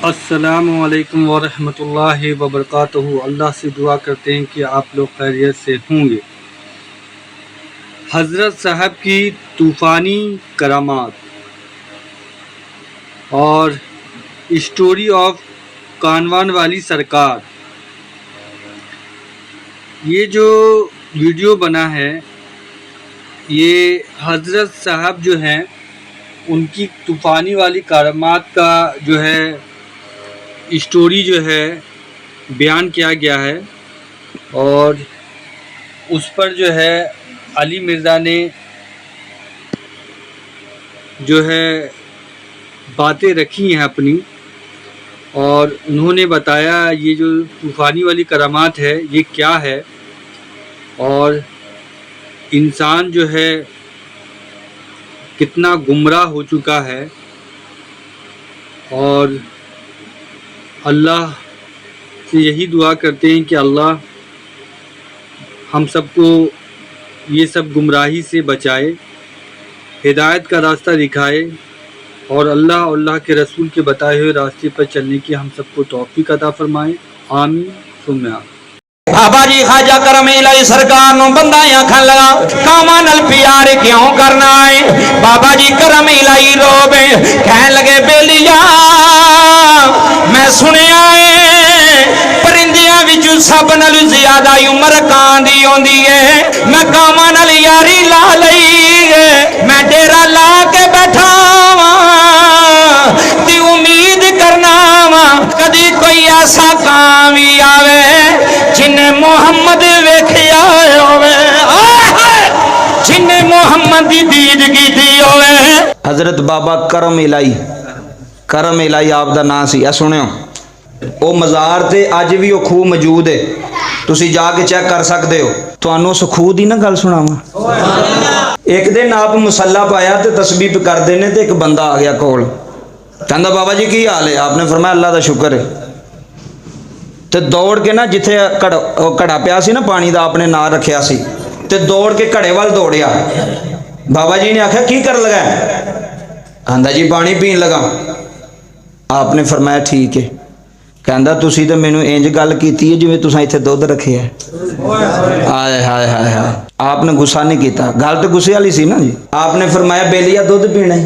السلام علیکم ورحمۃ اللہ وبرکاتہ۔ اللہ سے دعا کرتے ہیں کہ آپ لوگ خیریت سے ہوں گے۔ حضرت صاحب کی طوفانی کرامات اور اسٹوری آف کانوان والی سرکار، یہ جو ویڈیو بنا ہے یہ حضرت صاحب جو ہیں ان کی طوفانی والی کرامات کا جو ہے اسٹوری جو ہے بیان کیا گیا ہے، اور اس پر جو ہے علی مرزا نے جو ہے باتیں رکھی ہیں اپنی، اور انہوں نے بتایا یہ جو طوفانی والی کرامات ہے یہ کیا ہے، اور انسان جو ہے کتنا گمراہ ہو چکا ہے، اور اللہ سے یہی دعا کرتے ہیں کہ اللہ ہم سب کو یہ سب گمراہی سے بچائے، ہدایت کا راستہ دکھائے، اور اللہ کے رسول کے بتائے ہوئے راستے پر چلنے کی ہم سب کو توفیق عطا فرمائے، آمین ثم آمین۔ بابا جی خواجہ کرم الہی سرکار نو بندہ آکھن لگا کاواں نال پیار کیوں کرنا ہے؟ بابا جی کرم الہی روبے کہن لگے بیلیا میں سنیا ہے پرندیاں وچوں سب نال زیادہ عمر کان دی ہوندی ہے، میں کاواں نال یاری لا لئی ہے، میں ڈیرا لا کے بیٹھا واں تے امید کرنا واں کدی کوئی ایسا کام بھی آوے جن محمد ویکھیا ہوے، جن محمد دی دید کیتی ہوے۔ حضرت بابا کرم الہی آپ دا نام سی، سنیو او مزار تے اج بھی او خوہ موجود ہے، تسی جا کے چیک کر سکتے ہو۔ تانوں اس خوہ دی نہ گل سناواں۔ ایک دن آپ مسلح پایا تے تسبیح کردے نے تے ایک بندہ آ گیا کول، کہندا بابا جی کی حال ہے؟ آپ نے فرمایا اللہ دا شکر ہے، تے دوڑ کے نا جتھے کڑا پیا سی نا پانی دا آپ نے نام رکھیا سی تے دوڑ کے کڑے وال دوڑیا۔ بابا جی نے آکھیا کی کر لگا؟ کہندا جی پانی پین لگا۔ آپ نے فرمایا ٹھیک ہے، کہندا تسی تے مینوں انج گل کیتی ہے جویں تساں ایتھے دودھ رکھیا ہے۔ ہائے ہائے ہائے ہائے، آپ نے غصہ نہیں کیتا، گل تے غصے والی سی نا جی۔ آپ نے فرمایا بیلیا دودھ پینا ہے؟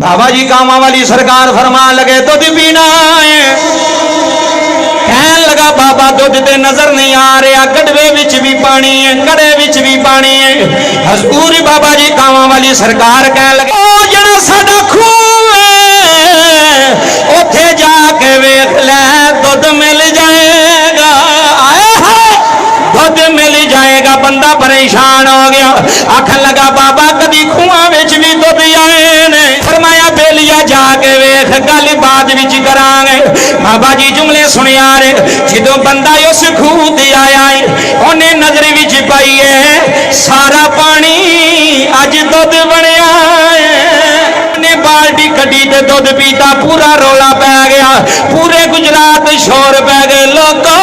بابا جی کاماں والی سرکار فرمان لگے دودھ پینا ہے۔ کہن لگا بابا دودھ تے نظر نہیں آ رہا، گڑوے وچ بھی پانی ہے، کڑے وچ بھی پانی ہے۔ حضور بابا جی کاماں والی سرکار کہن لگے او جڑا ساڈا خوہ ہے اوتھے جا کے ویکھ لے دودھ مل جائے گا، آئے ہائے دودھ مل جائے گا۔ بندہ پریشان ہو گیا، آکھن لگا بابا کدی کھواں وچ بھی دودھ آئے نے؟ فرمایا بیلیا جا کے ویکھ گل بعد وچ کران گے۔ بابا جی جملے سنیا رہے، جدوں بندہ اس خوہ تے آیا ہے اونے نظر وچ پائی ہے سارا پانی اج دودھ بنیا ہے، نے بالٹی کڈی تے دودھ پیتا، پورا رولا پی گیا، پورے گجرات شور پی گئے، لوگو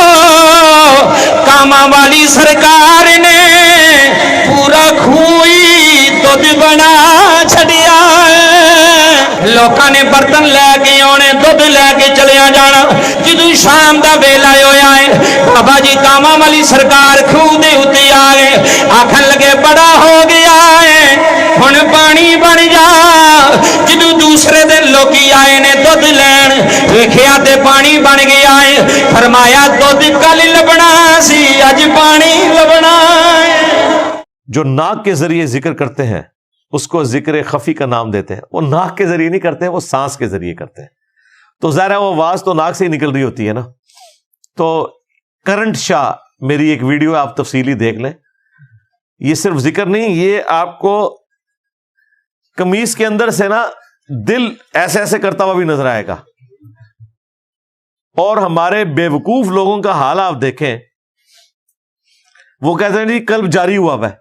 کاماں والی سرکار نے پورا خوہی دودھ بنا چھڈیا ہے۔ لوکاں نے برتن لے کے آنے، دودھ لے کے چلیا جانا۔ جدوں شام دا ویلا ہویا ہے بابا جی کاماں والی سرکار خوہ دے اُتے آ گئے، آکھن لگے بڑا ہو گیا ہے ہن پانی بن جا۔ جدوں دوسرے دن لوکی آئے نے دودھ لین، ویکھیا تے پانی بن گیا ہے۔ فرمایا دودھ کل لبنا سی اج پانی لبنا ہے۔ جو ناک کے ذریعے ذکر کرتے ہیں اس کو ذکر خفی کا نام دیتے ہیں، وہ ناک کے ذریعے نہیں کرتے ہیں، وہ سانس کے ذریعے کرتے ہیں، تو ظاہر ہے وہ آواز تو ناک سے ہی نکل رہی ہوتی ہے نا۔ تو کرنٹ شاہ میری ایک ویڈیو آپ تفصیلی دیکھ لیں، یہ صرف ذکر نہیں، یہ آپ کو قمیص کے اندر سے نا دل ایسے ایسے کرتا ہوا بھی نظر آئے گا۔ اور ہمارے بیوقوف لوگوں کا حال آپ دیکھیں، وہ کہتے ہیں جی قلب جاری ہوا ہے،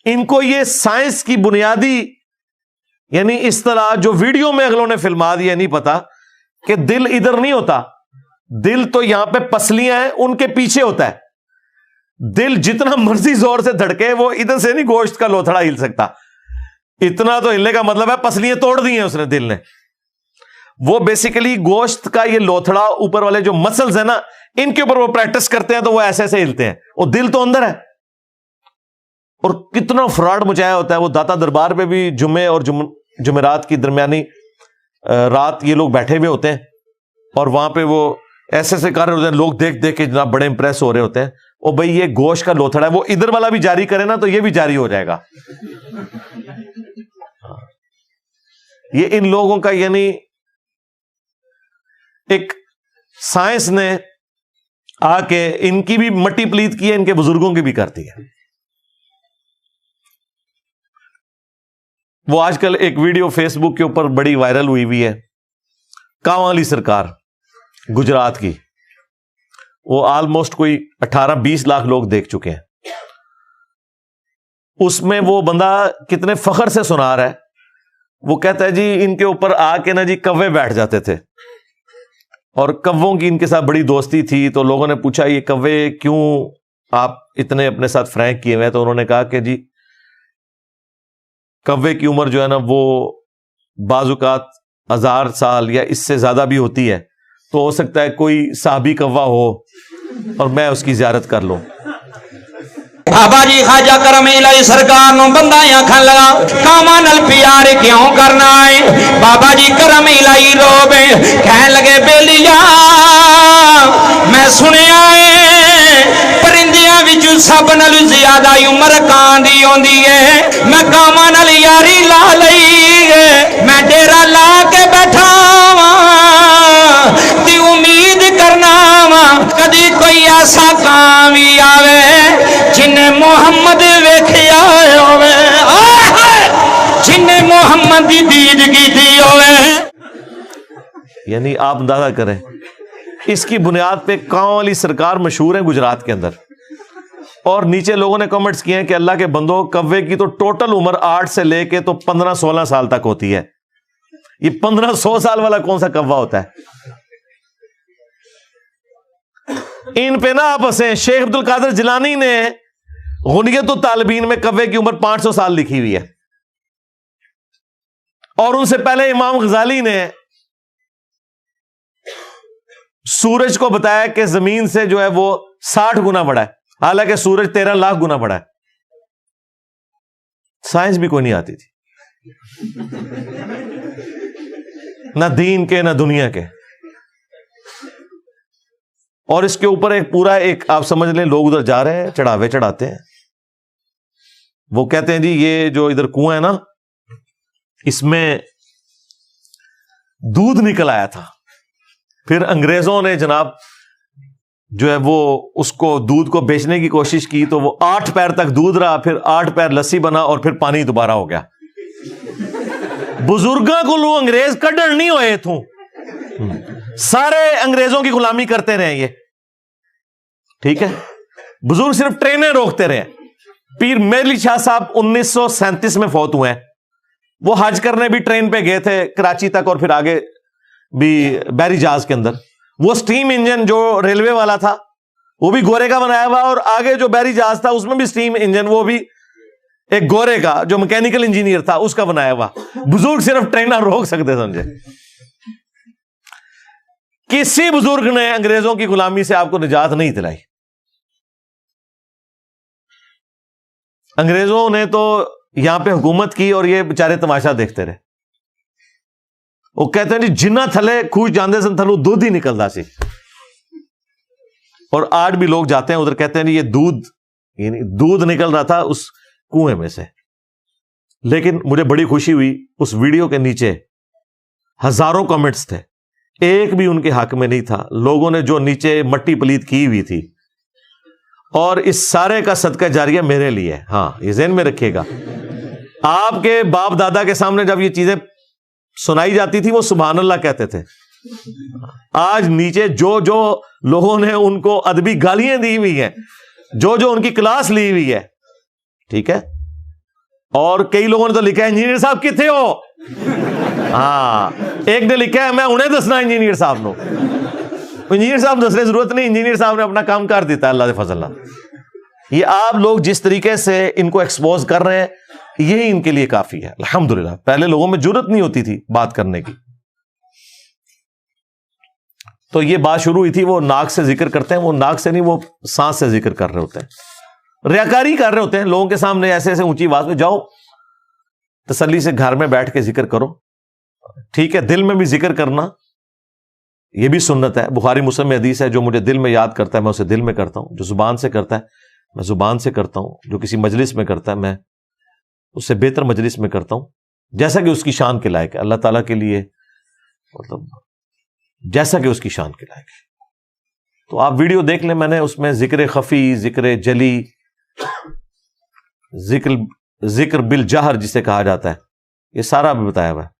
ان کو یہ سائنس کی بنیادی یعنی اصطلاح جو ویڈیو میں اگلوں نے فلما دیا نہیں پتا کہ دل ادھر نہیں ہوتا، دل تو یہاں پہ پسلیاں ہیں ان کے پیچھے ہوتا ہے۔ دل جتنا مرضی زور سے دھڑکے وہ ادھر سے نہیں گوشت کا لوتھڑا ہل سکتا، اتنا تو ہلنے کا مطلب ہے پسلیاں توڑ دی ہیں اس نے دل نے۔ وہ بیسیکلی گوشت کا یہ لوتھڑا اوپر والے جو مسلز ہیں نا ان کے اوپر وہ پریکٹس کرتے ہیں تو وہ ایسے ایسے ہلتے ہیں اور دل تو اندر ہے. اور کتنا فراڈ مچایا ہوتا ہے. وہ داتا دربار پہ بھی جمعے اور جمعرات کی درمیانی رات یہ لوگ بیٹھے ہوئے ہوتے ہیں اور وہاں پہ وہ ایسے ایسے کر رہے ہوتے ہیں. لوگ دیکھ دیکھ کے جناب بڑے امپریس ہو رہے ہوتے ہیں. اور بھائی یہ گوشت کا لوتھڑا ہے, وہ ادھر والا بھی جاری کرے نا تو یہ بھی جاری ہو جائے گا. یہ ان لوگوں کا یعنی ایک سائنس نے آ کے ان کی بھی مٹی پلیت کی ہے, ان کے بزرگوں کی بھی کرتی ہے. وہ آج کل ایک ویڈیو فیس بک کے اوپر بڑی وائرل ہوئی ہے, کانوالی سرکار گجرات کی. وہ آلموسٹ کوئی 18-20 لاکھ لوگ دیکھ چکے ہیں. اس میں وہ بندہ کتنے فخر سے سنا رہا ہے. وہ کہتا ہے جی ان کے اوپر آ کے نا جی کوے بیٹھ جاتے تھے اور کووں کی ان کے ساتھ بڑی دوستی تھی. تو لوگوں نے پوچھا یہ کوے کیوں آپ اتنے اپنے ساتھ فرینک کیے ہوئے؟ تو انہوں نے کہا کہ جی کوے کی عمر جو ہے نا وہ بعض اوقات 1000 سال یا اس سے زیادہ بھی ہوتی ہے. تو ہو سکتا ہے کوئی صحابی کوا ہو اور میں اس کی زیارت کر لوں. بابا جی خواجہ کرم الہی سرکار نو بندہ آکھن لگا کاواں نال پیار کیوں کرنا ہے؟ بابا جی کرم الہی روبے کہن لگے بیلیا میں سنیا ہے پرندیاں وچ سب نال زیادہ عمر کان دی ہوندی ہے. میں کاواں نال یاری لا لئی ہے, میں ڈیرا لا کے بیٹھا واں تے امید کرنا واں کدی کوئی ایسا کام بھی آوے جن محمد ویکھیا ہوے, جن محمد دی دید کیتی ہوے. یعنی آپ اندازہ کریں اس کی بنیاد پہ کاؤں والی سرکار مشہور ہے گجرات کے اندر. اور نیچے لوگوں نے کمنٹس کیے ہیں کہ اللہ کے بندوں کوے کی تو ٹوٹل عمر 8 سے لے کے تو 15-16 سال تک ہوتی ہے. یہ 1500 سال والا کون سا کوا ہوتا ہے؟ ان پہ نا آپ ہنسیں. شیخ عبد القادر جیلانی نے غنیت الطالبین میں کوے کی عمر 500 سال لکھی ہوئی ہے. اور ان سے پہلے امام غزالی نے سورج کو بتایا کہ زمین سے جو ہے وہ 60 گنا بڑا ہے, حالانکہ سورج 13 لاکھ گنا بڑا ہے. سائنس بھی کوئی نہیں آتی تھی, نہ دین کے نہ دنیا کے. اور اس کے اوپر ایک پورا ایک آپ سمجھ لیں لوگ ادھر جا رہے ہیں, چڑھاوے چڑھاتے ہیں. وہ کہتے ہیں جی یہ جو ادھر کنواں ہے نا اس میں دودھ نکل آیا تھا. پھر انگریزوں نے جناب جو ہے وہ اس کو دودھ کو بیچنے کی کوشش کی تو وہ 8 پیر تک دودھ رہا, پھر 8 پیر لسی بنا اور پھر پانی دوبارہ ہو گیا. بزرگاں کو لوگ انگریز کڈن نہیں ہوئے تھوں, سارے انگریزوں کی غلامی کرتے رہے یہ. ٹھیک ہے, بزرگ صرف ٹرینیں روکتے رہے. پیر میر علی شاہ صاحب 1937 میں فوت ہوئے ہیں. وہ حج کرنے بھی ٹرین پہ گئے تھے کراچی تک اور پھر آگے بھی بحری جہاز کے اندر. وہ سٹیم انجن جو ریلوے والا تھا وہ بھی گورے کا بنایا ہوا, اور آگے جو بحری جہاز تھا اس میں بھی سٹیم انجن وہ بھی ایک گورے کا جو میکینیکل انجینئر تھا اس کا بنایا ہوا. بزرگ صرف ٹرین روک سکتے سمجھے. کسی بزرگ نے انگریزوں کی غلامی سے آپ کو نجات نہیں دلائی. انگریزوں نے تو یہاں پہ حکومت کی اور یہ بیچارے تماشا دیکھتے رہے. وہ کہتے ہیں جی جنہ تھلے خوش جاندے سن تھلو دودھ ہی نکلتا سی. اور آج بھی لوگ جاتے ہیں ادھر کہتے ہیں جی یہ دودھ یعنی دودھ نکل رہا تھا اس کنویں میں سے. لیکن مجھے بڑی خوشی ہوئی اس ویڈیو کے نیچے ہزاروں کمنٹس تھے, ایک بھی ان کے حق میں نہیں تھا. لوگوں نے جو نیچے مٹی پلیت کی ہوئی تھی, اور اس سارے کا صدقہ جاریہ میرے لیے. ہاں یہ ذہن میں رکھیے گا, آپ کے باپ دادا کے سامنے جب یہ چیزیں سنائی جاتی تھی وہ سبحان اللہ کہتے تھے. آج نیچے جو جو لوگوں نے ان کو ادبی گالیاں دی ہوئی ہیں, جو جو ان کی کلاس لی ہوئی ہے, ٹھیک ہے, اور کئی لوگوں نے تو لکھا ہے انجینئر صاحب کتنے ہو. ہاں ایک نے لکھا ہے میں انہیں دسنا انجینئر صاحب نو. انجینئر صاحب دسنے ضرورت نہیں, انجینئر صاحب نے اپنا کام کر دیتا ہے اللہ کے فضل. یہ آپ لوگ جس طریقے سے ان کو ایکسپوز کر رہے ہیں یہی ان کے لیے کافی ہے الحمدللہ. پہلے لوگوں میں جرت نہیں ہوتی تھی بات کرنے کی. تو یہ بات شروع ہوئی تھی، وہ ناک سے ذکر کرتے ہیں، وہ ناک سے نہیں، وہ سانس سے ذکر کر رہے ہوتے ہیں، ریاکاری کر رہے ہوتے ہیں لوگوں کے سامنے ایسے ایسے اونچی آواز میں. جاؤ تسلی سے گھر میں بیٹھ کے ذکر کرو. ٹھیک ہے، دل میں بھی ذکر کرنا یہ بھی سنت ہے. بخاری مسلم میں حدیث ہے، جو مجھے دل میں یاد کرتا ہے میں اسے دل میں کرتا ہوں، جو زبان سے کرتا ہے میں زبان سے کرتا ہوں، جو کسی مجلس میں کرتا ہے میں اس سے بہتر مجلس میں کرتا ہوں، جیسا کہ اس کی شان کے لائق ہے. اللہ تعالیٰ کے لیے مطلب جیسا کہ اس کی شان کے لائق ہے. تو آپ ویڈیو دیکھ لیں، میں نے اس میں ذکر خفی، ذکر جلی، ذکر بالجہر جسے کہا جاتا ہے، یہ سارا بھی بتایا ہوا ہے.